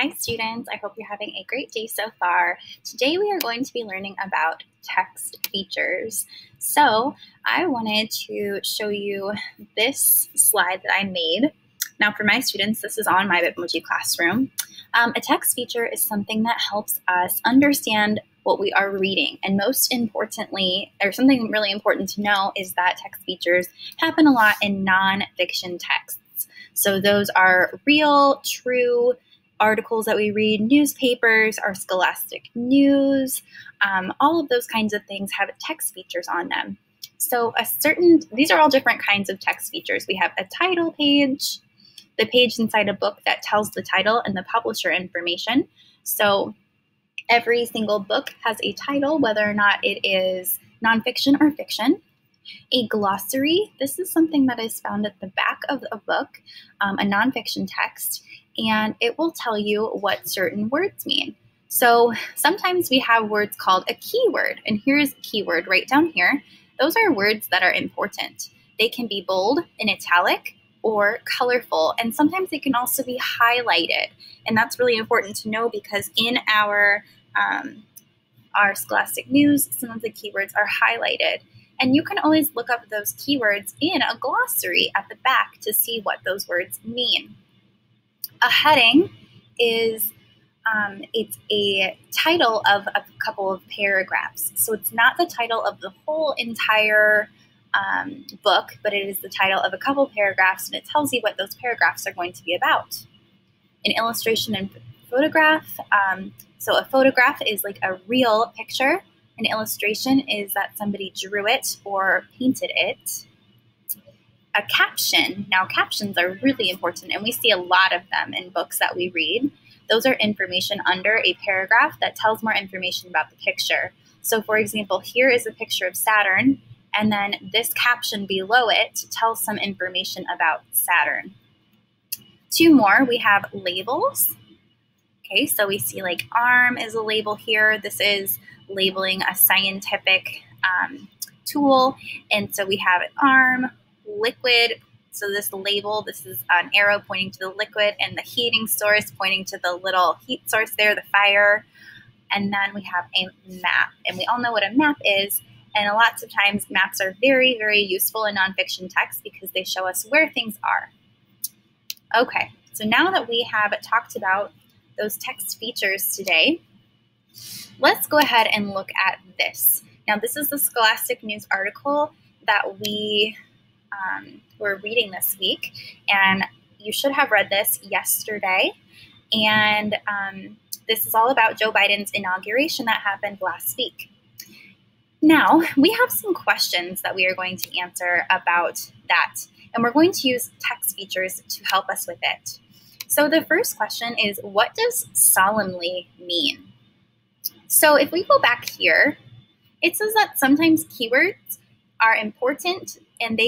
Hi students, I hope you're having a great day so far. Today we are going to be learning about text features. So I wanted to show you this slide that I made. Now for my students, this is on my Bitmoji classroom. A text feature is something that helps us understand what we are reading. And most importantly, or something really important to know, is that text features happen a lot in nonfiction texts. So those are real, true articles that we read, newspapers, our scholastic news, all of those kinds of things have text features on them. So these are all different kinds of text features. We have a title page, the page inside a book that tells the title and the publisher information. So every single book has a title, whether or not it is nonfiction or fiction. A glossary, this is something that is found at the back of a book, a nonfiction text, and it will tell you what certain words mean. So sometimes we have words called a keyword, and here's a keyword right down here. Those are words that are important. They can be bold, in italic, or colorful, and sometimes they can also be highlighted. And that's really important to know because in our scholastic news, some of the keywords are highlighted. And you can always look up those keywords in a glossary at the back to see what those words mean. A heading is it's a title of a couple of paragraphs. So it's not the title of the whole entire book, but it is the title of a couple paragraphs, and it tells you what those paragraphs are going to be about. An illustration and photograph. So a photograph is like a real picture. An illustration is that somebody drew it or painted it. A caption. Now, captions are really important, and we see a lot of them in books that we read. Those are information under a paragraph that tells more information about the picture. So, for example, here is a picture of Saturn, and then this caption below it tells some information about Saturn. Two more, we have labels. Okay, so we see like arm is a label here. This is labeling a scientific tool. And so we have an arm, liquid. So this label, this is an arrow pointing to the liquid, and the heating source pointing to the little heat source there, the fire. And then we have a map. And we all know what a map is. And lots of times maps are very, very useful in nonfiction text because they show us where things are. Okay, so now that we have talked about those text features today, let's go ahead and look at this. Now, this is the Scholastic News article that we were reading this week, and you should have read this yesterday. And this is all about Joe Biden's inauguration that happened last week. Now, we have some questions that we are going to answer about that, and we're going to use text features to help us with it. So the first question is, what does solemnly mean? So if we go back here, it says that sometimes keywords are important, and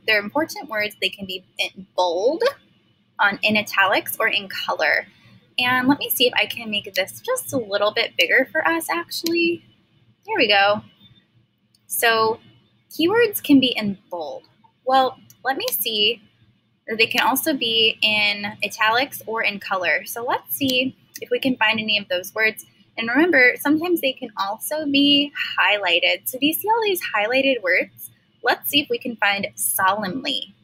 they're important words. They can be in bold, in italics, or in color. And let me see if I can make this just a little bit bigger for us, actually. There we go. So keywords can be in bold. Well, let me see. They can also be in italics or in color. So let's see if we can find any of those words. And remember, sometimes they can also be highlighted. So do you see all these highlighted words? Let's see if we can find solemnly.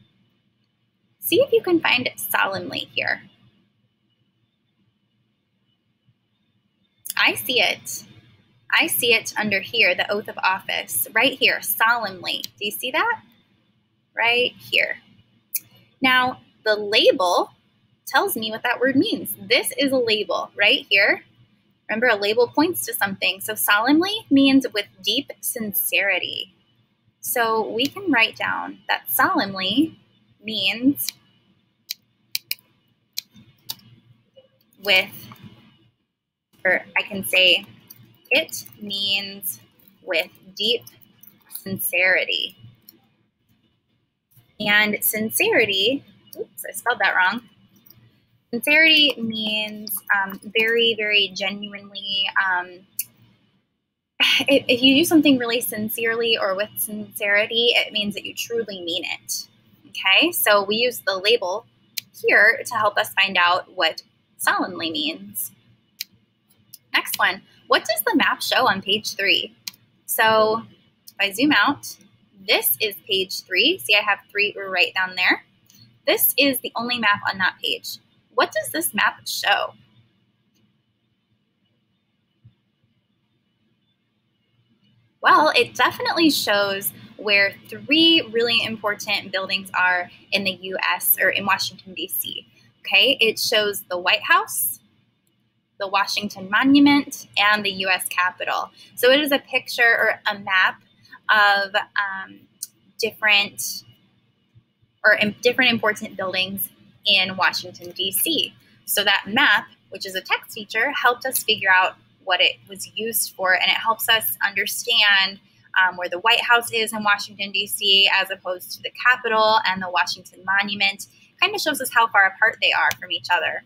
See if you can find solemnly here. I see it. I see it under here, the oath of office, right here, solemnly. Do you see that? Right here. Now, the label tells me what that word means. This is a label right here. Remember, a label points to something. So solemnly means with deep sincerity. So we can write down that solemnly means with, or I can say it means with deep sincerity. And sincerity, oops, I spelled that wrong. Sincerity means very, very genuinely. If you do something really sincerely or with sincerity, it means that you truly mean it. Okay, so we use the label here to help us find out what solemnly means. Next one, what does the map show on page 3? So if I zoom out, this is page 3. See, I have 3 right down there. This is the only map on that page. What does this map show? Well, it definitely shows where 3 really important buildings are in the US or in Washington, D.C. Okay, it shows the White House, the Washington Monument, and the US Capitol. So it is a picture or a map of different important buildings in Washington, D.C. So that map, which is a text feature, helped us figure out what it was used for, and it helps us understand where the White House is in Washington, D.C., as opposed to the Capitol and the Washington Monument. Kind of shows us how far apart they are from each other.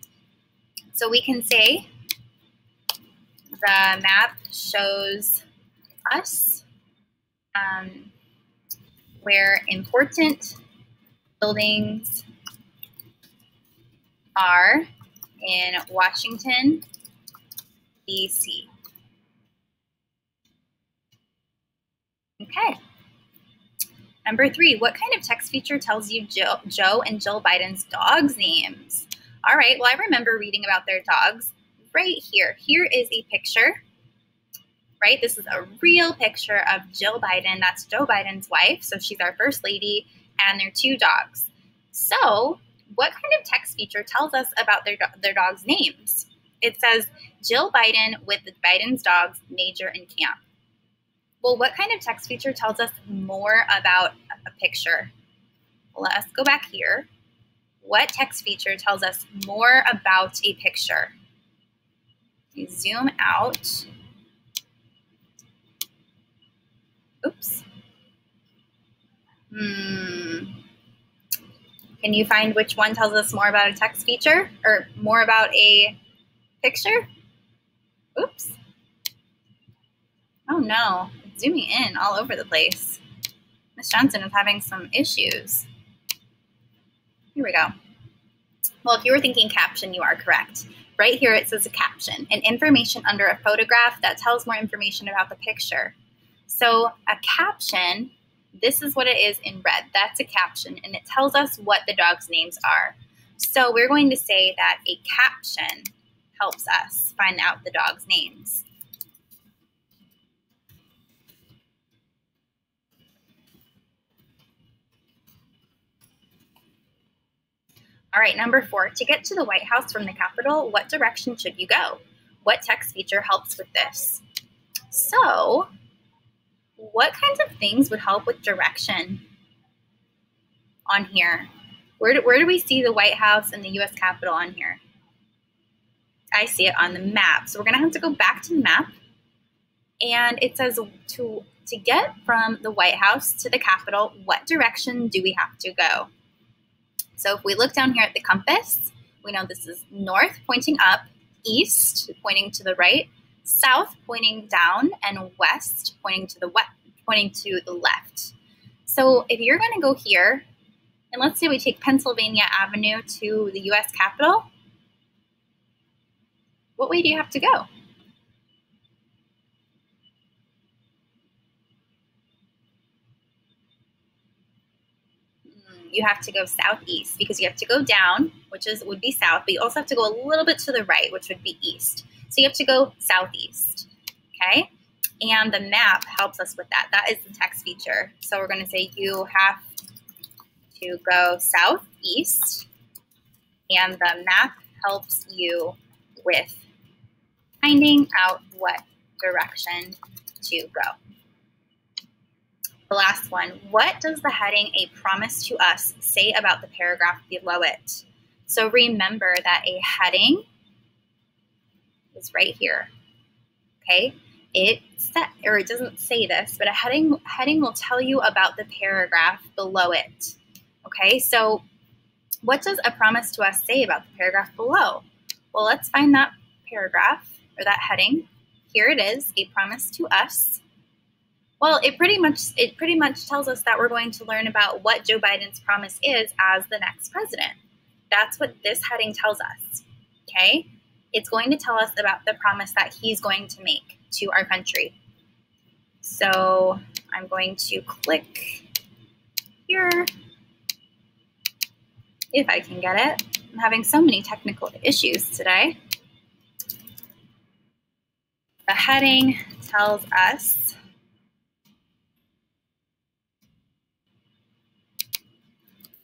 So we can say the map shows us where important buildings are in Washington, D.C. Okay. Number 3, what kind of text feature tells you Joe and Jill Biden's dogs' names? All right, well, I remember reading about their dogs right here. Here is a picture, right? This is a real picture of Jill Biden. That's Joe Biden's wife, so she's our first lady, and their 2 dogs. So what kind of text feature tells us about their dogs' names? It says, Jill Biden with the Biden's dogs, Major and Camp. Well, what kind of text feature tells us more about a picture? Let's go back here. What text feature tells us more about a picture? You zoom out. Oops. Can you find which one tells us more about a text feature or more about a picture? Oops. Oh no, it's zooming in all over the place. Miss Johnson is having some issues. Here we go. Well, if you were thinking caption, you are correct. Right here it says a caption, and information under a photograph that tells more information about the picture. So a caption, this is what it is in red. That's a caption, and it tells us what the dogs' names are. So we're going to say that a caption helps us find out the dogs' names. All right, number 4, to get to the White House from the Capitol, what direction should you go? What text feature helps with this? So, what kinds of things would help with direction on here? Where do we see the White House and the U.S. Capitol on here? I see it on the map. So we're going to have to go back to the map. And it says to get from the White House to the Capitol, what direction do we have to go? So if we look down here at the compass, we know this is north pointing up, east pointing to the right, south pointing down, and west pointing to the left. So if you're going to go here, and let's say we take Pennsylvania Avenue to the U.S. Capitol, what way do you have to go? You have to go southeast because you have to go down, which would be south, but you also have to go a little bit to the right, which would be east. So you have to go southeast, okay? And the map helps us with that. That is the text feature. So we're going to say you have to go southeast, and the map helps you with finding out what direction to go. The last one, what does the heading "A Promise to Us" say about the paragraph below it? So remember that a heading is right here, okay? It doesn't say this, but a heading will tell you about the paragraph below it, okay? So what does "A Promise to Us" say about the paragraph below? Well, let's find that paragraph or that heading. Here it is, "A Promise to Us." Well, it pretty much tells us that we're going to learn about what Joe Biden's promise is as the next president. That's what this heading tells us, okay? It's going to tell us about the promise that he's going to make to our country. So I'm going to click here, if I can get it. I'm having so many technical issues today. The heading tells us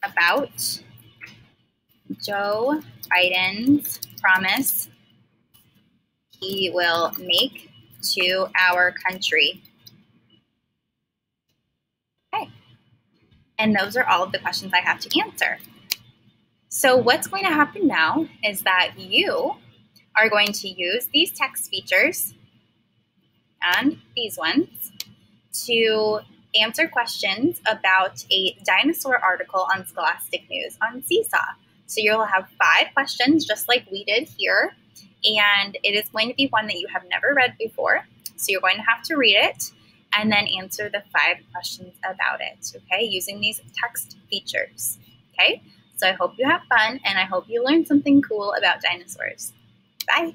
about Joe Biden's promise he will make to our country. Okay. And those are all of the questions I have to answer. So what's going to happen now is that you are going to use these text features and these ones to answer questions about a dinosaur article on Scholastic News on Seesaw. So you'll have 5 questions just like we did here, and it is going to be one that you have never read before. So you're going to have to read it and then answer the 5 questions about it, okay, using these text features, okay? So I hope you have fun, and I hope you learned something cool about dinosaurs. Bye.